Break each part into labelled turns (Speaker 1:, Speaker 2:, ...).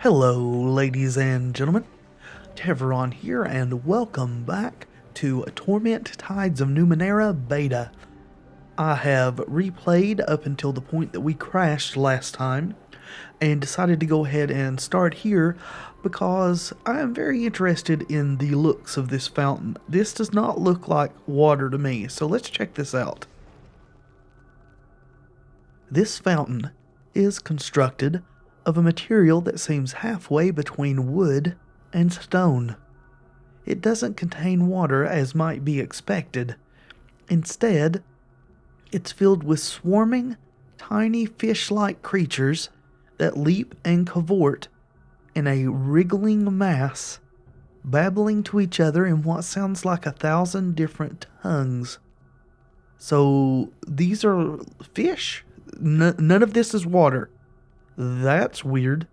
Speaker 1: Hello, ladies and gentlemen. Tevaron here, and welcome back to Torment Tides of Numenera Beta. I have replayed up until the point that we crashed last time, and decided to go ahead and start here because I am very interested in the looks of this fountain. This does not look like water to me, so let's check this out. This fountain is constructed of a material that seems halfway between wood and stone. It doesn't contain water as might be expected. Instead, it's filled with swarming, tiny fish-like creatures that leap and cavort in a wriggling mass, babbling to each other in what sounds like 1,000 different tongues. So these are fish? None of this is water. That's weird.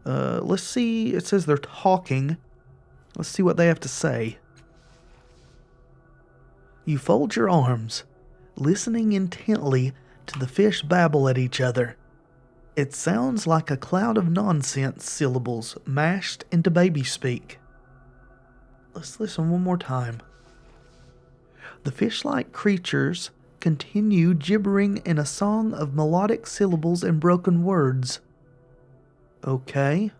Speaker 1: Let's see. It says they're talking. Let's see what they have to say. You fold your arms, listening intently to the fish babble at each other. It sounds like a cloud of nonsense syllables mashed into baby speak. Let's listen one more time. The fish-like creatures continue gibbering in a song of melodic syllables and broken words. Okay.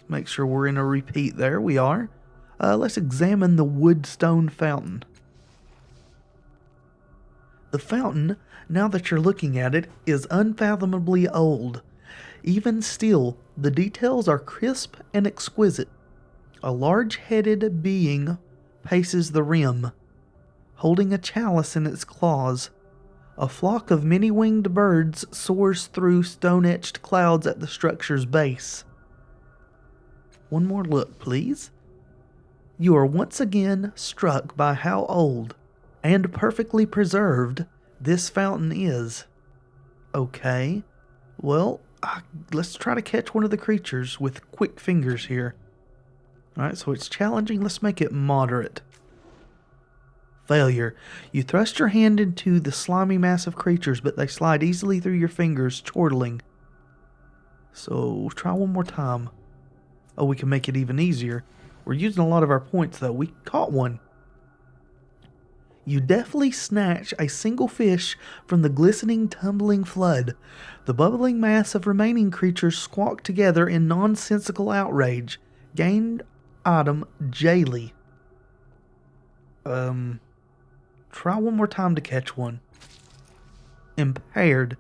Speaker 1: Make sure we're in a repeat there. We are. Let's examine the wood-stone fountain. The fountain, now that you're looking at it, is unfathomably old. Even still, the details are crisp and exquisite. A large-headed being paces the rim, holding a chalice in its claws. A flock of many-winged birds soars through stone-etched clouds at the structure's base. One more look, please. You are once again struck by how old and perfectly preserved this fountain is. Okay, well, let's try to catch one of the creatures with quick fingers here. Alright, so it's challenging. Let's make it moderate. Failure. You thrust your hand into the slimy mass of creatures, but they slide easily through your fingers, chortling. So, try one more time. Oh, we can make it even easier. We're using a lot of our points, though. We caught one. You deftly snatch a single fish from the glistening, tumbling flood. The bubbling mass of remaining creatures squawk together in nonsensical outrage. Gained item, Jaylee. Try one more time to catch one. Impaired.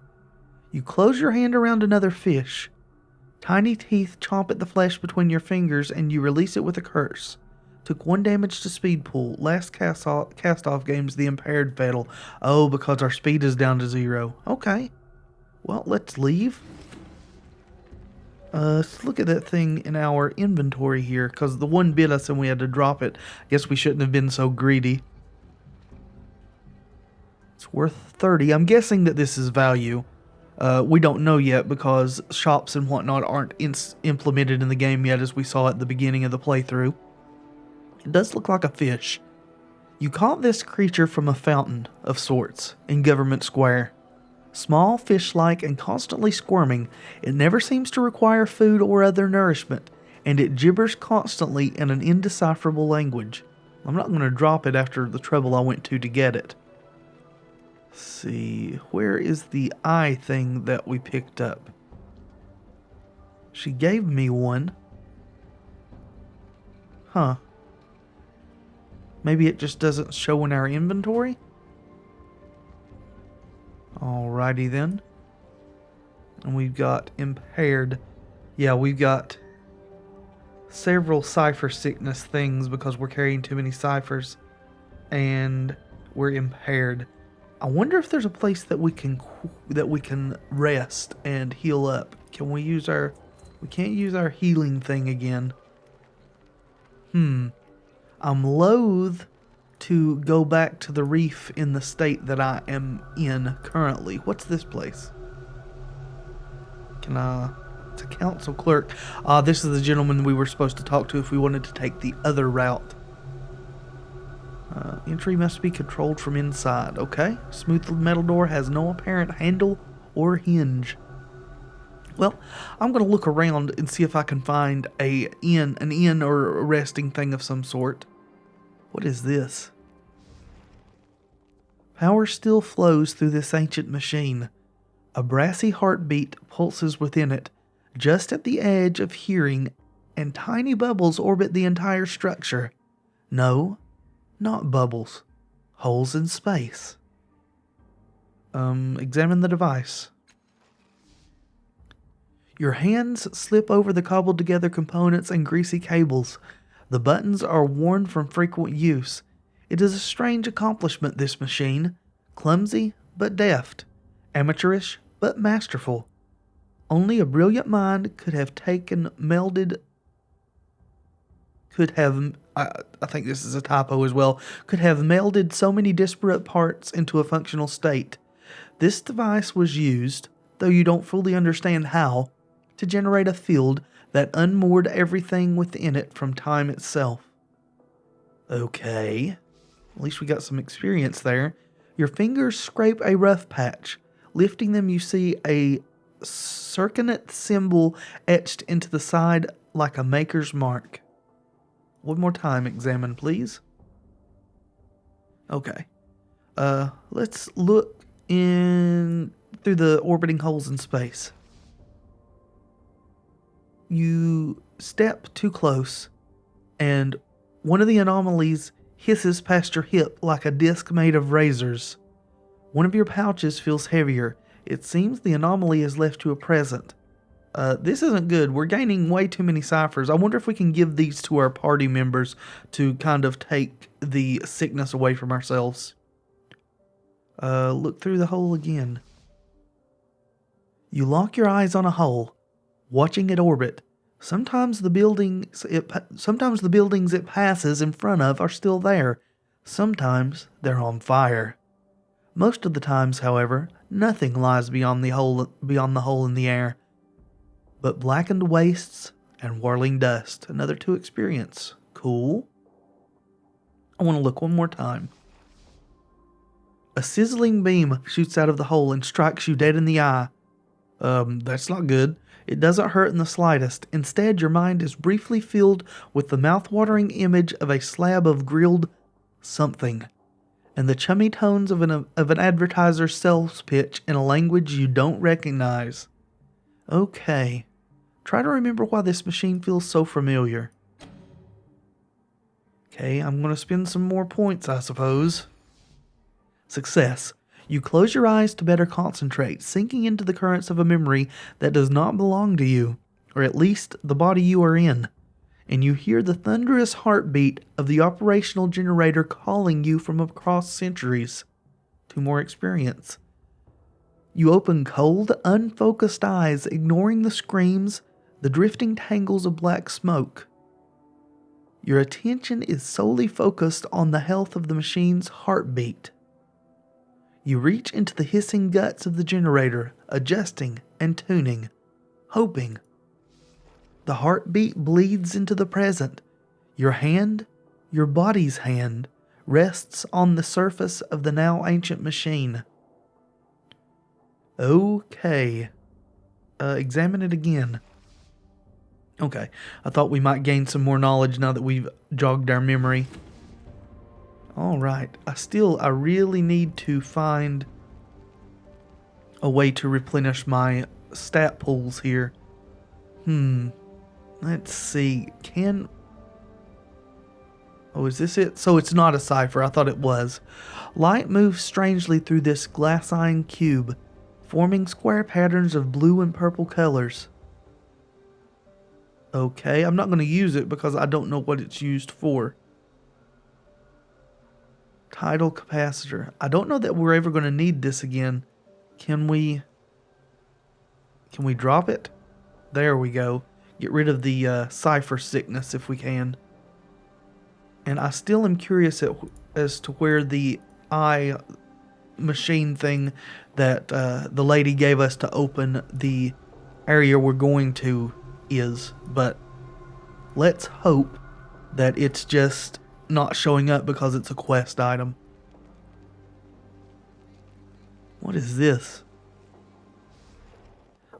Speaker 1: You close your hand around another fish. Tiny teeth chomp at the flesh between your fingers, and you release it with a curse. Took 1 damage to speed pool. Last cast off game's the impaired fatal. Oh, because our speed is down to 0. Okay. Well, let's leave. Let's look at that thing in our inventory here, because the one bit us and we had to drop it. I guess we shouldn't have been so greedy. It's worth 30. I'm guessing that this is value. We don't know yet because shops and whatnot aren't implemented in the game yet, as we saw at the beginning of the playthrough. It does look like a fish. You caught this creature from a fountain of sorts in Government Square. Small, fish-like, and constantly squirming, it never seems to require food or other nourishment, and it gibbers constantly in an indecipherable language. I'm not going to drop it after the trouble I went to get it. Let's see, where is the eye thing that we picked up? She gave me one. Huh. Maybe it just doesn't show in our inventory? Alrighty then. And we've got impaired. Yeah, we've got several cipher sickness things because we're carrying too many ciphers. And we're impaired. I wonder if there's a place that we can rest and heal up. Can we use our... We can't use our healing thing again. I'm loath to go back to the reef in the state that I am in currently. What's this place? It's a council clerk. This is the gentleman we were supposed to talk to if we wanted to take the other route. Entry must be controlled from inside. Okay. Smooth metal door has no apparent handle or hinge. Well, I'm going to look around and see if I can find an inn or a resting thing of some sort. What is this? Power still flows through this ancient machine. A brassy heartbeat pulses within it, just at the edge of hearing, and tiny bubbles orbit the entire structure. No, not bubbles. Holes in space. Examine the device. Your hands slip over the cobbled together components and greasy cables. The buttons are worn from frequent use. It is a strange accomplishment, this machine. Clumsy, but deft. Amateurish, but masterful. Only a brilliant mind could have I think this is a typo as well, could have melded so many disparate parts into a functional state. This device was used, though you don't fully understand how, to generate a field that unmoored everything within it from time itself. Okay, at least we got some experience there. Your fingers scrape a rough patch. Lifting them, you see a circonate symbol etched into the side like a maker's mark. One more time, examine, please. Okay. Let's look in through the orbiting holes in space. You step too close, and one of the anomalies hisses past your hip like a disc made of razors. One of your pouches feels heavier. It seems the anomaly has left you a present. This isn't good. We're gaining way too many ciphers. I wonder if we can give these to our party members to kind of take the sickness away from ourselves. Look through the hole again. You lock your eyes on a hole, watching it orbit. Sometimes the buildings it passes in front of are still there. Sometimes they're on fire. Most of the times, however, nothing lies beyond the hole in the air, but blackened wastes and whirling dust. Another to experience. Cool. I want to look one more time. A sizzling beam shoots out of the hole and strikes you dead in the eye. That's not good. It doesn't hurt in the slightest. Instead, your mind is briefly filled with the mouth-watering image of a slab of grilled something, and the chummy tones of an advertiser's sales pitch in a language you don't recognize. Okay. Try to remember why this machine feels so familiar. Okay, I'm going to spend some more points, I suppose. Success. You close your eyes to better concentrate, sinking into the currents of a memory that does not belong to you, or at least the body you are in, and you hear the thunderous heartbeat of the operational generator calling you from across centuries to more experience. You open cold, unfocused eyes, ignoring the screams, the drifting tangles of black smoke. Your attention is solely focused on the health of the machine's heartbeat. You reach into the hissing guts of the generator, adjusting and tuning, hoping. The heartbeat bleeds into the present. Your hand, your body's hand, rests on the surface of the now ancient machine. Okay. Examine it again. Okay, I thought we might gain some more knowledge now that we've jogged our memory. Alright, I really need to find a way to replenish my stat pools here. Let's see, oh, is this it? So it's not a cipher, I thought it was. Light moves strangely through this glassine cube, forming square patterns of blue and purple colors. Okay, I'm not going to use it because I don't know what it's used for. Tidal capacitor. I don't know that we're ever going to need this again. Can we drop it? There we go. Get rid of the cipher sickness if we can. And I still am curious as to where the eye machine thing that the lady gave us to open the area we're going to is. But let's hope that it's just not showing up because it's a quest item. What is this?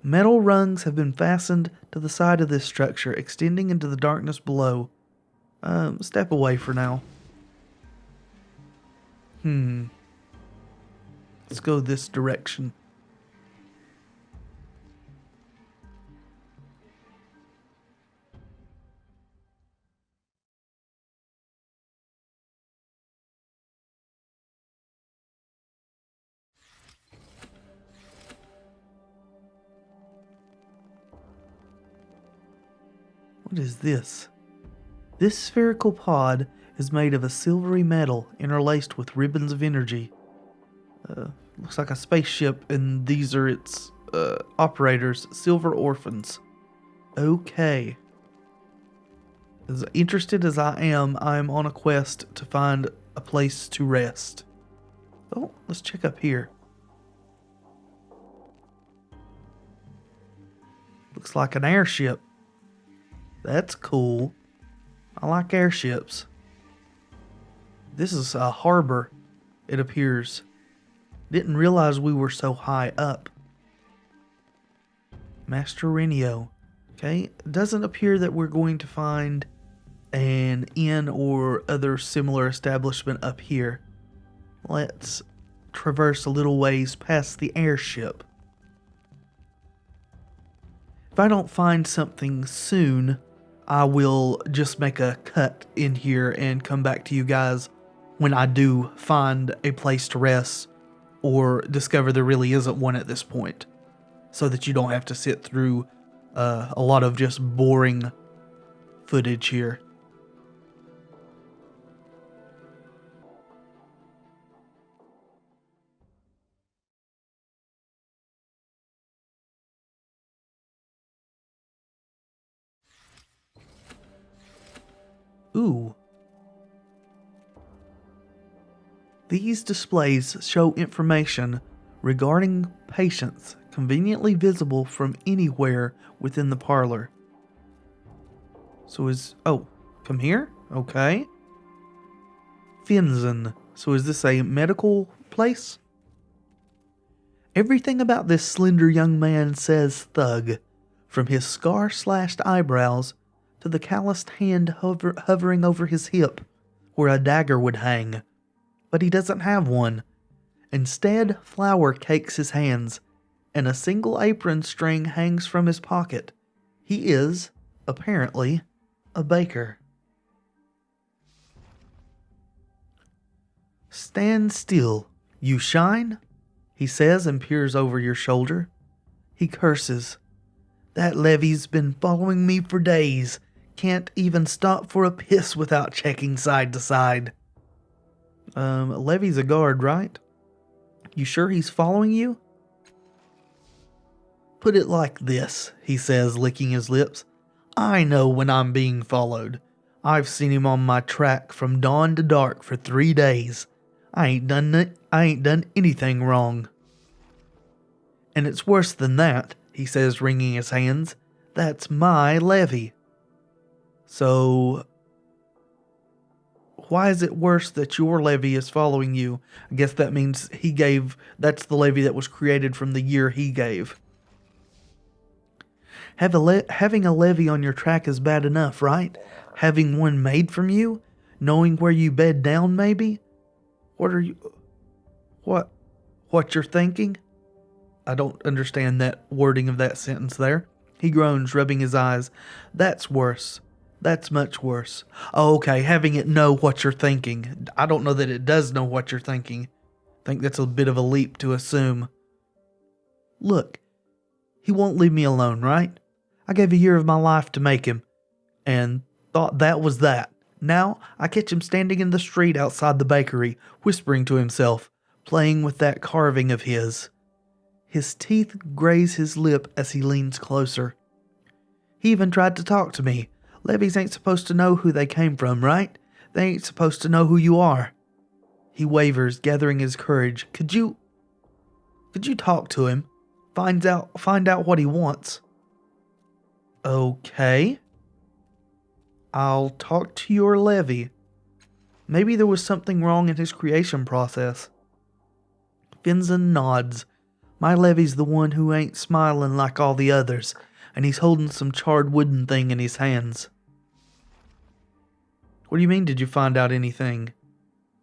Speaker 1: Metal rungs have been fastened to the side of this structure, extending into the darkness below. Step away for now. Let's go this direction. What is this? This spherical pod is made of a silvery metal interlaced with ribbons of energy. Looks like a spaceship, and these are its operators, silver orphans. Okay. As interested as I am on a quest to find a place to rest. Oh, let's check up here. Looks like an airship. That's cool. I like airships. This is a harbor, it appears. Didn't realize we were so high up. Master Renio. Okay, doesn't appear that we're going to find an inn or other similar establishment up here. Let's traverse a little ways past the airship. If I don't find something soon, I will just make a cut in here and come back to you guys when I do find a place to rest or discover there really isn't one at this point, so that you don't have to sit through a lot of just boring footage here. Ooh. These displays show information regarding patients conveniently visible from anywhere within the parlor. So come here? Okay. Finzen. So is this a medical place? Everything about this slender young man says thug, from his scar-slashed eyebrows to the calloused hand hovering over his hip, where a dagger would hang. But he doesn't have one. Instead, flour cakes his hands, and a single apron string hangs from his pocket. He is, apparently, a baker. Stand still, you shine, he says and peers over your shoulder. He curses. That Levi's been following me for days. Can't even stop for a piss without checking side to side. Levi's a guard, right? You sure he's following you? Put it like this, he says, licking his lips. I know when I'm being followed. I've seen him on my track from dawn to dark for 3 days. I ain't done anything wrong. And it's worse than that, he says, wringing his hands. That's my Levi. So, why is it worse that your Levi is following you? I guess that means that's the Levi that was created from the year he gave. Having a Levi on your track is bad enough, right? Having one made from you? Knowing where you bed down, maybe? What you're thinking? I don't understand that wording of that sentence there. He groans, rubbing his eyes. That's worse. That's much worse. Oh, okay, having it know what you're thinking. I don't know that it does know what you're thinking. I think that's a bit of a leap to assume. Look, he won't leave me alone, right? I gave a year of my life to make him, and thought that was that. Now, I catch him standing in the street outside the bakery, whispering to himself, playing with that carving of his. His teeth graze his lip as he leans closer. He even tried to talk to me. Levies ain't supposed to know who they came from, right? They ain't supposed to know who you are. He wavers, gathering his courage. Could you talk to him? Find out what he wants. Okay. I'll talk to your Levi. Maybe there was something wrong in his creation process. Finzen nods. My Levy's the one who ain't smiling like all the others, and he's holding some charred wooden thing in his hands. What do you mean, did you find out anything?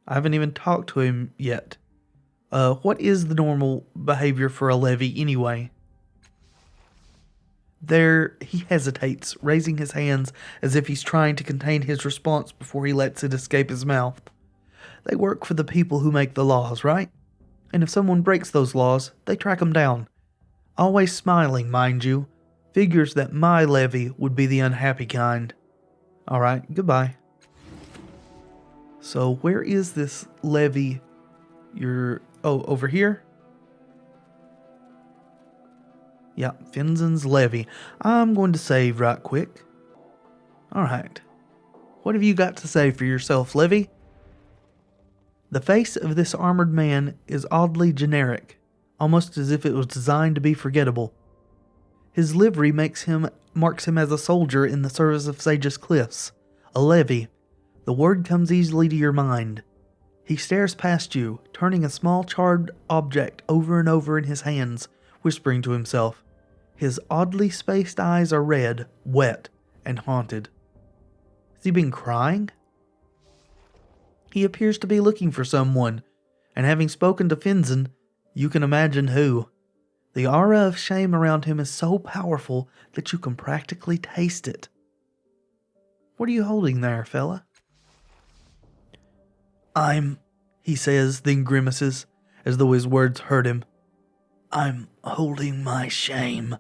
Speaker 1: I haven't even talked to him yet. What is the normal behavior for a Levy anyway? There, he hesitates, raising his hands as if he's trying to contain his response before he lets it escape his mouth. They work for the people who make the laws, right? And if someone breaks those laws, they track them down. Always smiling, mind you. Figures that my Levy would be the unhappy kind. Alright, goodbye. So, where is this Levy? Over here? Yeah, Finzen's Levy. I'm going to save right quick. Alright. What have you got to say for yourself, Levy? The face of this armored man is oddly generic, almost as if it was designed to be forgettable. His livery marks him as a soldier in the service of Sage's Cliffs, a Levy. The word comes easily to your mind. He stares past you, turning a small charred object over and over in his hands, whispering to himself. His oddly spaced eyes are red, wet, and haunted. Has he been crying? He appears to be looking for someone, and having spoken to Finzen, you can imagine who. The aura of shame around him is so powerful that you can practically taste it. What are you holding there, fella? He says, then grimaces, as though his words hurt him. I'm holding my shame.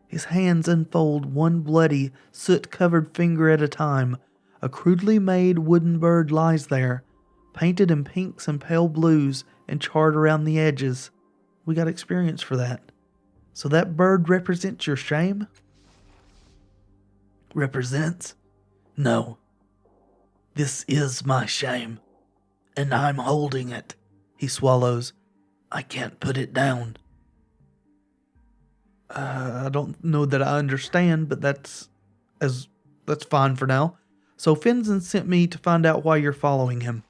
Speaker 1: His hands unfold one bloody, soot-covered finger at a time. A crudely made wooden bird lies there, painted in pinks and pale blues and charred around the edges. We got experience for that. So that bird represents your shame? Represents? No. This is my shame, and I'm holding it. He swallows. I can't put it down. I don't know that I understand, but that's fine for now. So Finzen sent me to find out why you're following him.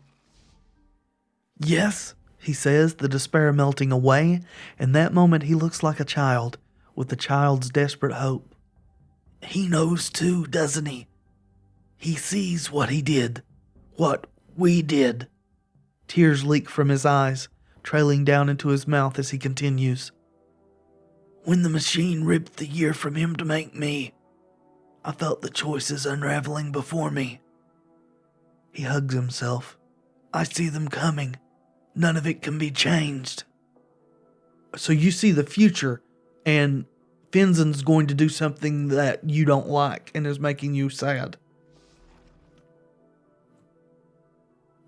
Speaker 1: Yes, he says, the despair melting away. In that moment he looks like a child, with a child's desperate hope. He knows too, doesn't he? He sees what he did. What we did. Tears leak from his eyes, trailing down into his mouth as he continues. When the machine ripped the year from him to make me, I felt the choices unraveling before me. He hugs himself. I see them coming. None of it can be changed. So you see the future, and Finzen's going to do something that you don't like and is making you sad.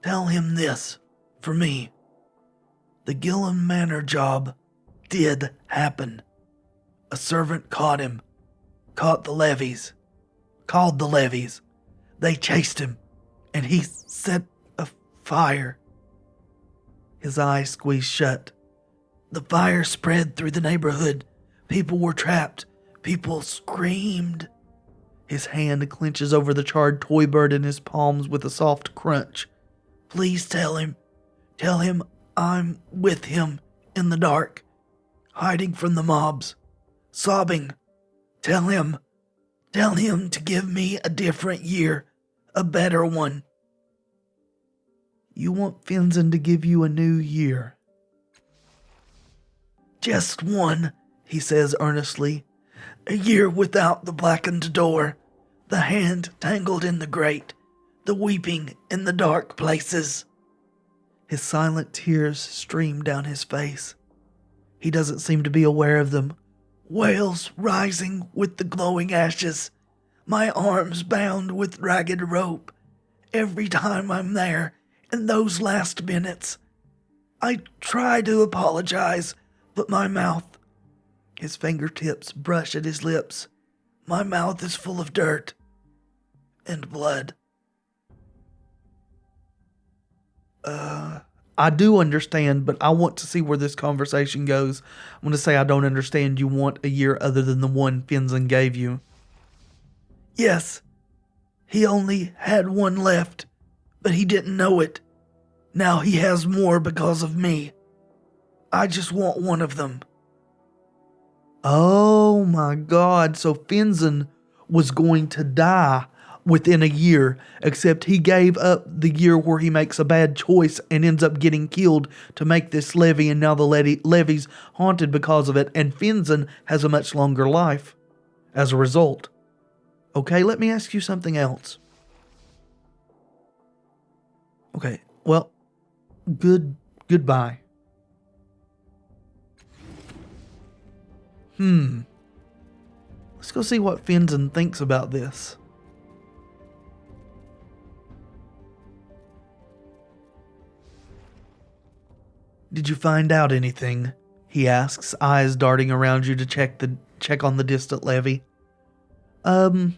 Speaker 1: Tell him this, for me. The Gillen Manor job did happen. A servant caught him. Called the levies. They chased him, and he set a fire. His eyes squeezed shut. The fire spread through the neighborhood. People were trapped. People screamed. His hand clenches over the charred toy bird in his palms with a soft crunch. Please tell him. Tell him I'm with him in the dark, hiding from the mobs, sobbing. Tell him to give me a different year, a better one. You want Finzen to give you a new year? Just one, he says earnestly. A year without the blackened door, the hand tangled in the grate, the weeping in the dark places. His silent tears stream down his face. He doesn't seem to be aware of them. Wails rising with the glowing ashes, my arms bound with ragged rope. Every time I'm there, in those last minutes, I try to apologize, but my mouth... His fingertips brush at his lips. My mouth is full of dirt and blood. I do understand, but I want to see where this conversation goes. I'm going to say I don't understand. You want a year other than the one Finzen gave you. Yes, he only had one left, but he didn't know it. Now he has more because of me. I just want one of them. Oh my God, so Finzen was going to die within a year, except he gave up the year where he makes a bad choice and ends up getting killed to make this levy, and now the levy's haunted because of it, and Finzen has a much longer life as a result. Okay, let me ask you something else. Okay, well, goodbye. Let's go see what Finzen thinks about this. Did you find out anything? He asks, eyes darting around you to check on the distant levy. How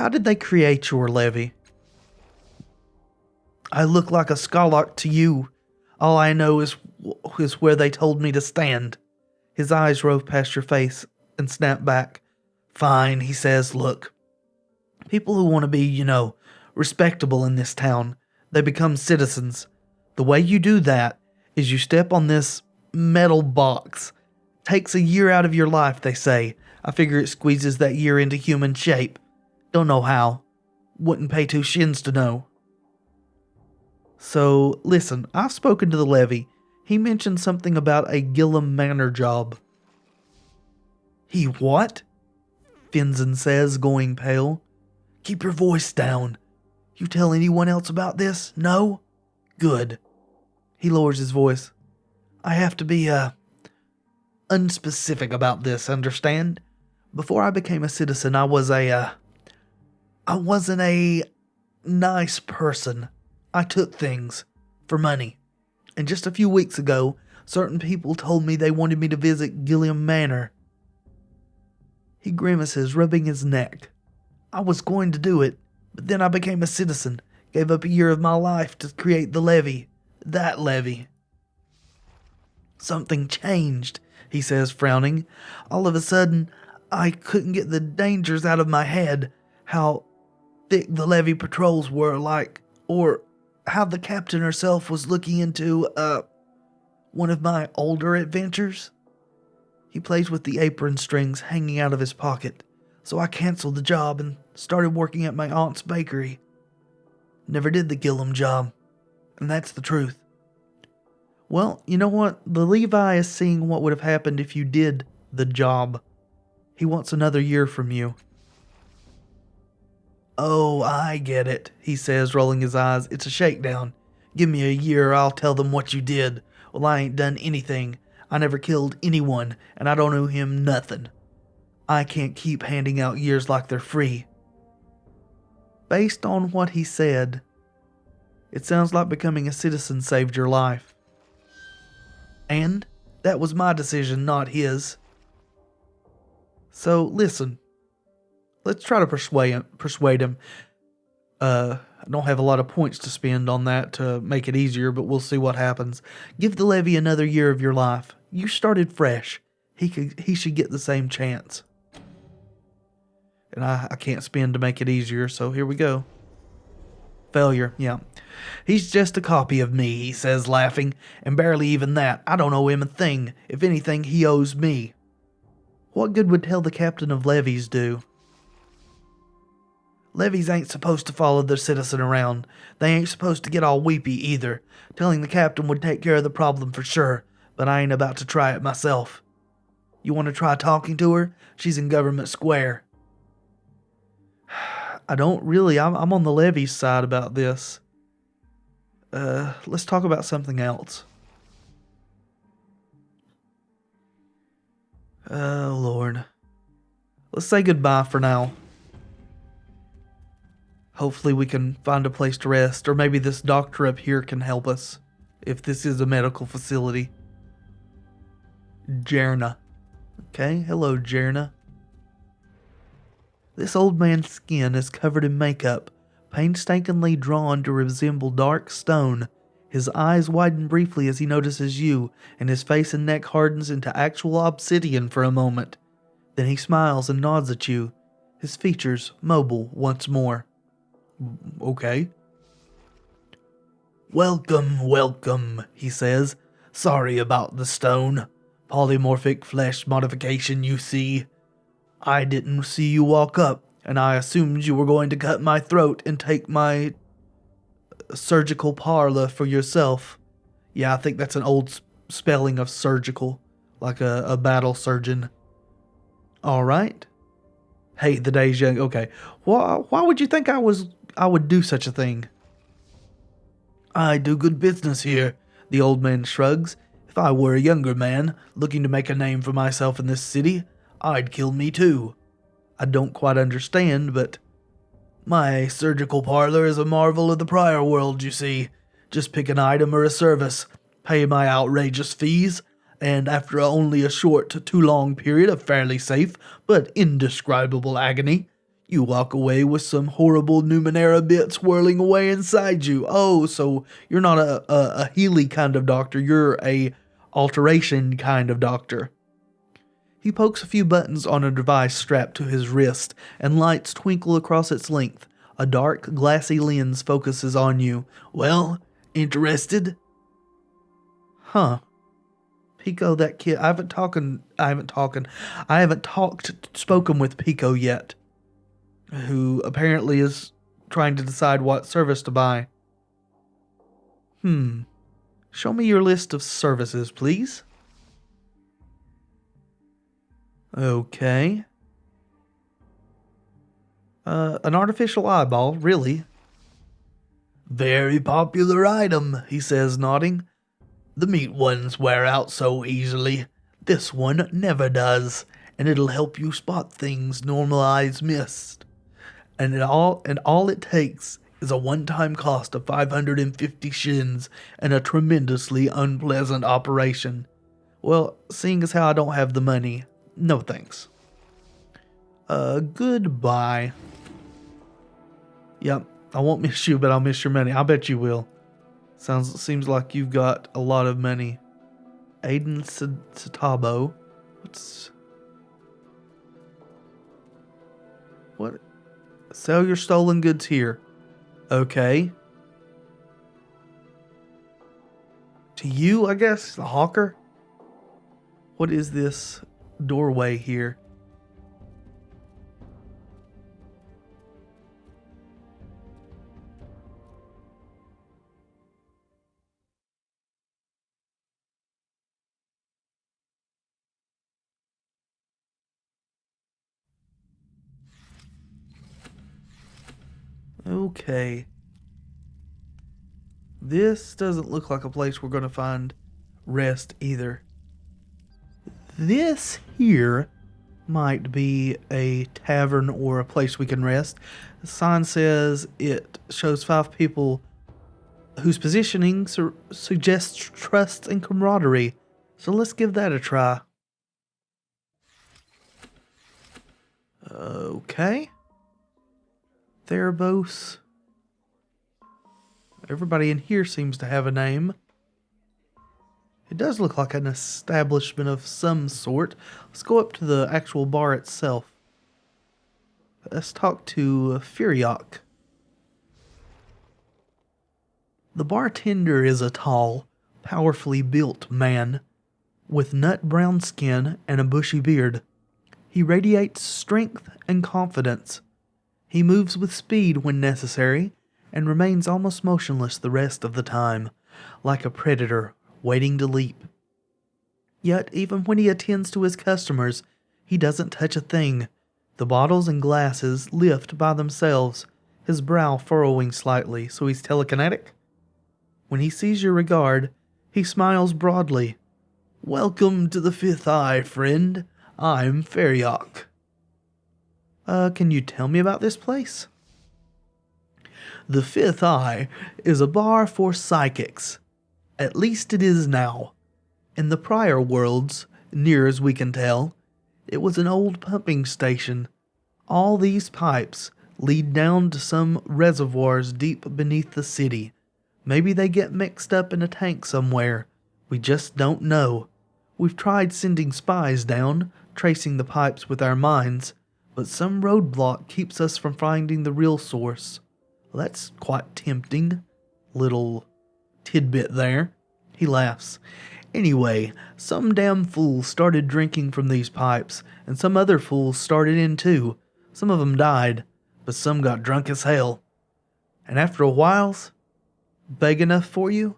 Speaker 1: did they create your levy? I look like a Scarlock to you. All I know is where they told me to stand. His eyes rove past your face and snap back. Fine, he says, look. People who want to be, respectable in this town, they become citizens. The way you do that is you step on this metal box. Takes a year out of your life, they say. I figure it squeezes that year into human shape. Don't know how. Wouldn't pay two shins to know. So, listen, I've spoken to the levy. He mentioned something about a Gilliam Manor job. He what? Finzen says, going pale. Keep your voice down. You tell anyone else about this? No? Good. He lowers his voice. I have to be, unspecific about this, understand? Before I became a citizen, I wasn't a nice person. I took things for money. And just a few weeks ago, certain people told me they wanted me to visit Gilliam Manor. He grimaces, rubbing his neck. I was going to do it, but then I became a citizen, gave up a year of my life to create the levy. That levy. Something changed, he says, frowning. All of a sudden, I couldn't get the dangers out of my head. How thick the levy patrols were, or how the captain herself was looking into, one of my older adventures. He plays with the apron strings hanging out of his pocket, so I canceled the job and started working at my aunt's bakery. Never did the Gilliam job, and that's the truth. Well, you know what? The Levi is seeing what would have happened if you did the job. He wants another year from you. Oh, I get it, he says, rolling his eyes. It's a shakedown. Give me a year, I'll tell them what you did. Well, I ain't done anything. I never killed anyone, and I don't owe him nothing. I can't keep handing out years like they're free. Based on what he said, it sounds like becoming a citizen saved your life. And that was my decision, not his. So, listen. Let's try to persuade him. I don't have a lot of points to spend on that to make it easier, but we'll see what happens. Give the levy another year of your life. You started fresh. He should get the same chance. And I can't spend to make it easier, so here we go. Failure, yeah. He's just a copy of me, he says, laughing, and barely even that. I don't owe him a thing. If anything, he owes me. What good would tell the captain of levies do? Levies ain't supposed to follow their citizen around. They ain't supposed to get all weepy either. Telling the captain would take care of the problem for sure, but I ain't about to try it myself. You want to try talking to her? She's in Government Square. I don't really. I'm on the levy's side about this. Let's talk about something else. Oh, Lord. Let's say goodbye for now. Hopefully we can find a place to rest, or maybe this doctor up here can help us, if this is a medical facility. Jerna. Okay, hello, Jerna. This old man's skin is covered in makeup, painstakingly drawn to resemble dark stone. His eyes widen briefly as he notices you, and his face and neck hardens into actual obsidian for a moment. Then he smiles and nods at you, his features mobile once more. Okay. Welcome, welcome, he says. Sorry about the stone. Polymorphic flesh modification, you see. I didn't see you walk up, and I assumed you were going to cut my throat and take my surgical parlor for yourself. Yeah, I think that's an old spelling of surgical, like a battle surgeon. All right. Hey, the day's young. Okay. Why would you think I would do such a thing? I do good business here, the old man shrugs. If I were a younger man, looking to make a name for myself in this city, I'd kill me too. I don't quite understand, but my surgical parlor is a marvel of the prior world, you see. Just pick an item or a service, pay my outrageous fees, and after only a short to too long period of fairly safe but indescribable agony, you walk away with some horrible Numenera bits whirling away inside you. Oh, so you're not a Healy kind of doctor, you're a alteration kind of doctor. He pokes a few buttons on a device strapped to his wrist, and lights twinkle across its length. A dark, glassy lens focuses on you. Well, interested? Huh. Pico, that kid, I haven't spoken with Pico yet, who apparently is trying to decide what service to buy. Show me your list of services, please. Okay. An artificial eyeball, really. Very popular item, he says, nodding. The meat ones wear out so easily. This one never does, and it'll help you spot things normal eyes missed. And all it takes is a one-time cost of 550 shins and a tremendously unpleasant operation. Well, seeing as how I don't have the money, no thanks. Goodbye. Yep, I won't miss you, but I'll miss your money. I bet you will. Seems like you've got a lot of money. Aiden Satabo. What? Sell your stolen goods here. Okay. To you, I guess? The hawker? What is this doorway here? Okay. This doesn't look like a place we're going to find rest either. This here might be a tavern or a place we can rest. The sign says it shows 5 people whose positioning suggests trust and camaraderie. So let's give that a try. Okay. Therebos. Everybody in here seems to have a name. It does look like an establishment of some sort. Let's go up to the actual bar itself. Let's talk to Furiok. The bartender is a tall, powerfully built man with nut brown skin and a bushy beard. He radiates strength and confidence. He moves with speed when necessary and remains almost motionless the rest of the time, like a predator waiting to leap. Yet, even when he attends to his customers, he doesn't touch a thing. The bottles and glasses lift by themselves, his brow furrowing slightly, so he's telekinetic. When he sees your regard, he smiles broadly. Welcome to the Fifth Eye, friend. I'm Furiok. Can you tell me about this place? The Fifth Eye is a bar for psychics. At least it is now. In the prior worlds, near as we can tell, it was an old pumping station. All these pipes lead down to some reservoirs deep beneath the city. Maybe they get mixed up in a tank somewhere. We just don't know. We've tried sending spies down, tracing the pipes with our minds, but some roadblock keeps us from finding the real source. Well, that's quite tempting. Little tidbit there. He laughs. Anyway, some damn fools started drinking from these pipes, and some other fools started in too. Some of them died, but some got drunk as hell. And after a while's big enough for you,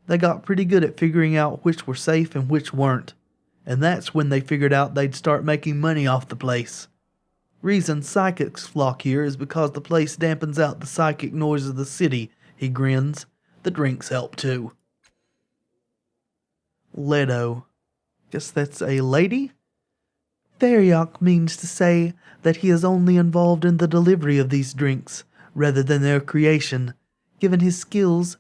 Speaker 1: they got pretty good at figuring out which were safe and which weren't. And that's when they figured out they'd start making money off the place. Reason psychics flock here is because the place dampens out the psychic noise of the city, he grins. The drinks help too. Leto. Guess that's a lady? Theriok means to say that he is only involved in the delivery of these drinks, rather than their creation. Given his skills,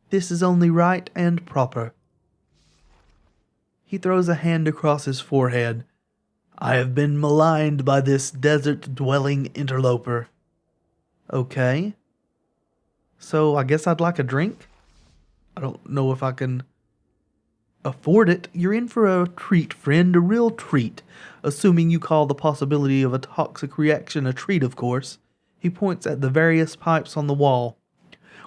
Speaker 1: this is only right and proper. He throws a hand across his forehead. I have been maligned by this desert-dwelling interloper. Okay. So I guess I'd like a drink? I don't know if I can afford it. You're in for a treat, friend, a real treat. Assuming you call the possibility of a toxic reaction a treat, of course. He points at the various pipes on the wall.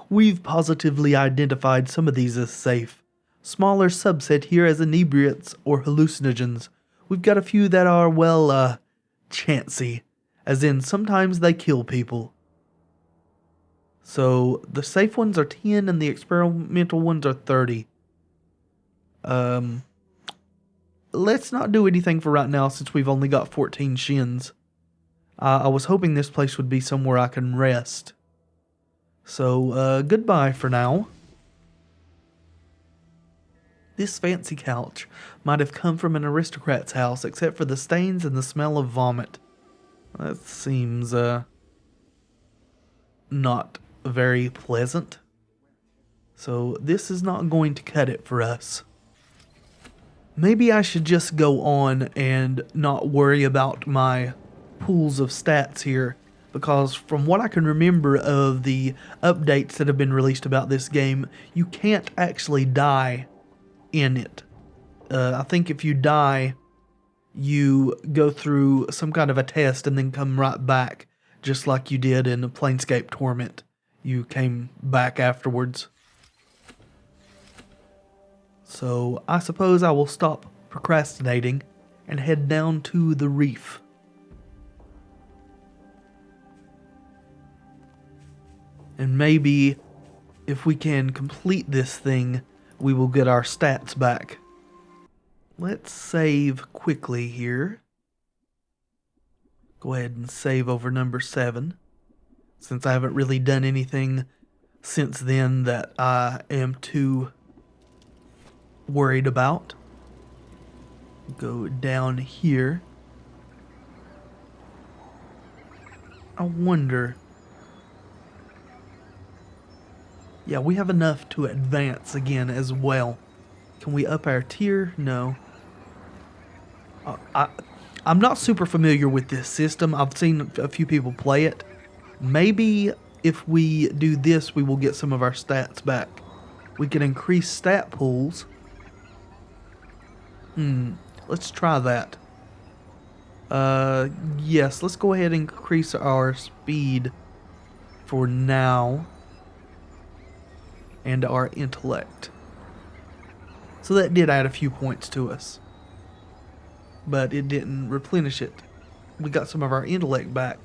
Speaker 1: We've positively identified some of these as safe. Smaller subset here as inebriates or hallucinogens. We've got a few that are, chancy. As in, sometimes they kill people. So, the safe ones are 10 and the experimental ones are 30. Let's not do anything for right now since we've only got 14 shins. I was hoping this place would be somewhere I can rest. So, goodbye for now. This fancy couch might have come from an aristocrat's house, except for the stains and the smell of vomit. That seems, not very pleasant. So, this is not going to cut it for us. Maybe I should just go on and not worry about my pools of stats here, because from what I can remember of the updates that have been released about this game, you can't actually die in it. I think if you die, you go through some kind of a test and then come right back, just like you did in Planescape Torment. You came back afterwards. So I suppose I will stop procrastinating and head down to the reef. And maybe if we can complete this thing, we will get our stats back. Let's save quickly here. Go ahead and save over number 7. Since I haven't really done anything since then that I am too worried about. Go down here. I wonder. Yeah, we have enough to advance again as well. Can we up our tier? No. I'm not super familiar with this system. I've seen a few people play it. Maybe if we do this, we will get some of our stats back. We can increase stat pools. Let's try that. Yes, let's go ahead and increase our speed for now. And our intellect. So that did add a few points to us. But it didn't replenish it. We got some of our intellect back.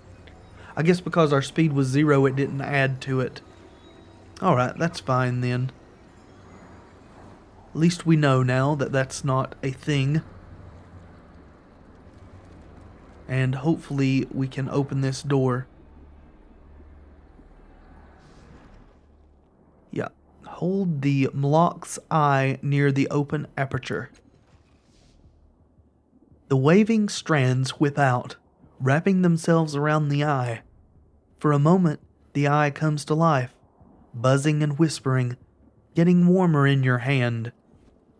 Speaker 1: I guess because our speed was 0, it didn't add to it. Alright, that's fine then. At least we know now that that's not a thing. And hopefully we can open this door. Yeah. Hold the Mlock's eye near the open aperture. The waving strands whip out, wrapping themselves around the eye. For a moment, the eye comes to life, buzzing and whispering, getting warmer in your hand.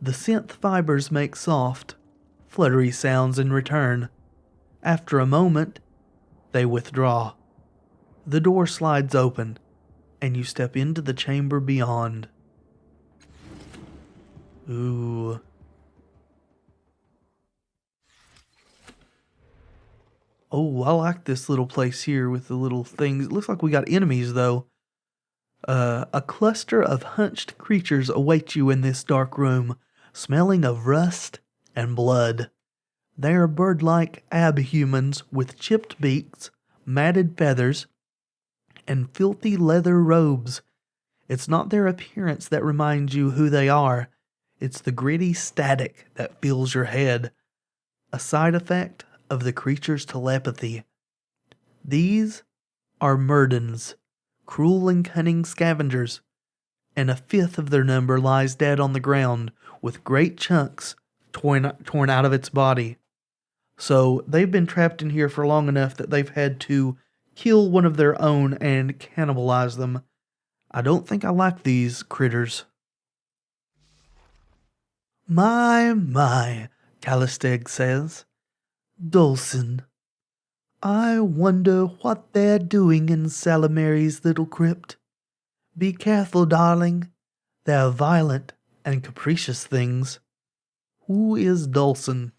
Speaker 1: The synth fibers make soft, fluttery sounds in return. After a moment, they withdraw. The door slides open, and you step into the chamber beyond. Ooh. Oh, I like this little place here with the little things. It looks like we got enemies, though. A cluster of hunched creatures await you in this dark room, smelling of rust and blood. They are bird-like abhumans with chipped beaks, matted feathers, and filthy leather robes. It's not their appearance that reminds you who they are. It's the gritty static that fills your head, a side effect of the creature's telepathy. These are Mertens, cruel and cunning scavengers, and a fifth of their number lies dead on the ground with great chunks torn out of its body. So they've been trapped in here for long enough that they've had to kill one of their own and cannibalize them. I don't think I like these critters. My, Callisteg says. Dulcin. I wonder what they're doing in Salamary's little crypt. Be careful, darling. They're violent and capricious things. Who is Dulcin?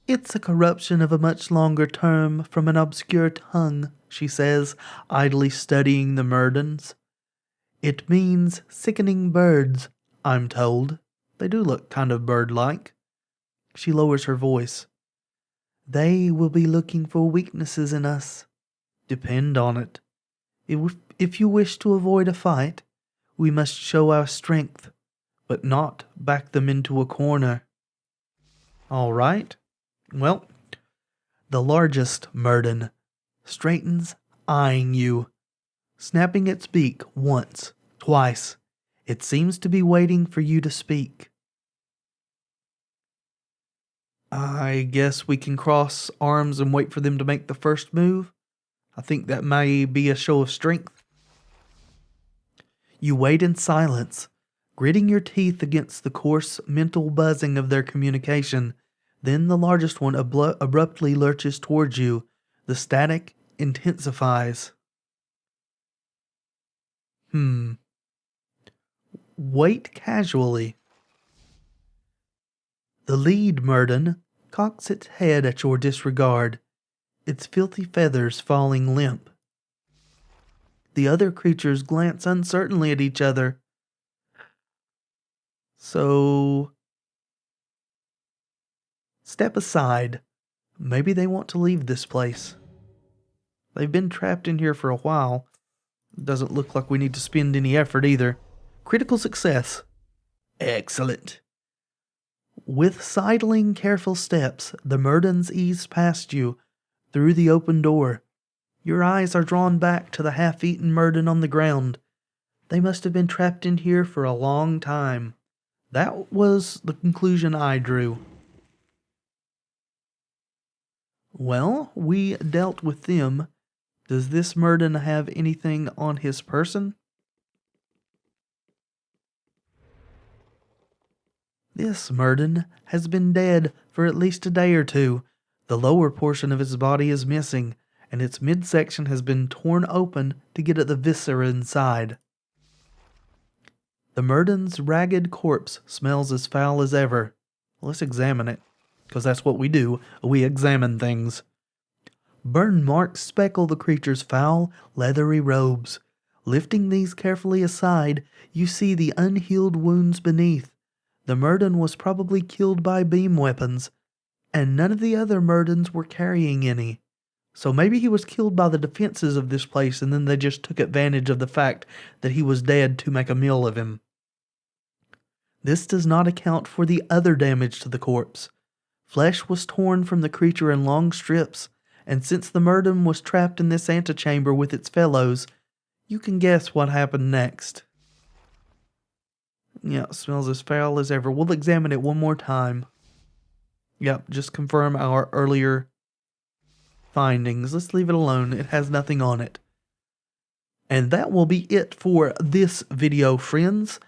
Speaker 1: It's a corruption of a much longer term from an obscure tongue, she says, idly studying the Mertens. It means sickening birds, I'm told. They do look kind of bird-like. She lowers her voice. They will be looking for weaknesses in us. Depend on it. If you wish to avoid a fight, we must show our strength, but not back them into a corner. All right. Well, the largest Merten straightens, eyeing you, snapping its beak once, twice. It seems to be waiting for you to speak. I guess we can cross arms and wait for them to make the first move. I think that may be a show of strength. You wait in silence, gritting your teeth against the coarse mental buzzing of their communication. Then the largest one abruptly lurches towards you. The static intensifies. Wait casually. The lead Merten cocks its head at your disregard, its filthy feathers falling limp. The other creatures glance uncertainly at each other. So, step aside. Maybe they want to leave this place. They've been trapped in here for a while. Doesn't look like we need to spend any effort either. Critical success. Excellent. With sidling, careful steps, the Mertens ease past you through the open door. Your eyes are drawn back to the half-eaten Merten on the ground. They must have been trapped in here for a long time. That was the conclusion I drew. Well, we dealt with them. Does this Merten have anything on his person? This Merten has been dead for at least a day or two. The lower portion of his body is missing, and its midsection has been torn open to get at the viscera inside. The Merten's ragged corpse smells as foul as ever. Let's examine it, because that's what we do. We examine things. Burn marks speckle the creature's foul, leathery robes. Lifting these carefully aside, you see the unhealed wounds beneath. The Merten was probably killed by beam weapons, and none of the other Mertens were carrying any. So maybe he was killed by the defenses of this place, and then they just took advantage of the fact that he was dead to make a meal of him. This does not account for the other damage to the corpse. Flesh was torn from the creature in long strips, and since the Merten was trapped in this antechamber with its fellows, you can guess what happened next. Yeah, it smells as foul as ever. We'll examine it one more time. Yep, just confirm our earlier findings. Let's leave it alone. It has nothing on it. And that will be it for this video, friends.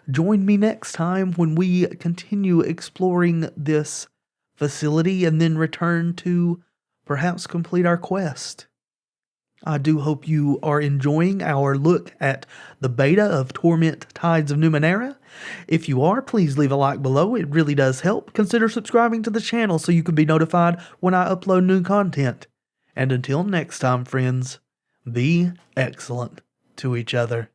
Speaker 1: Join me next time when we continue exploring this facility and then return to perhaps complete our quest. I do hope you are enjoying our look at the beta of Torment Tides of Numenera. If you are, please leave a like below. It really does help. Consider subscribing to the channel so you can be notified when I upload new content. And until next time, friends, be excellent. to each other.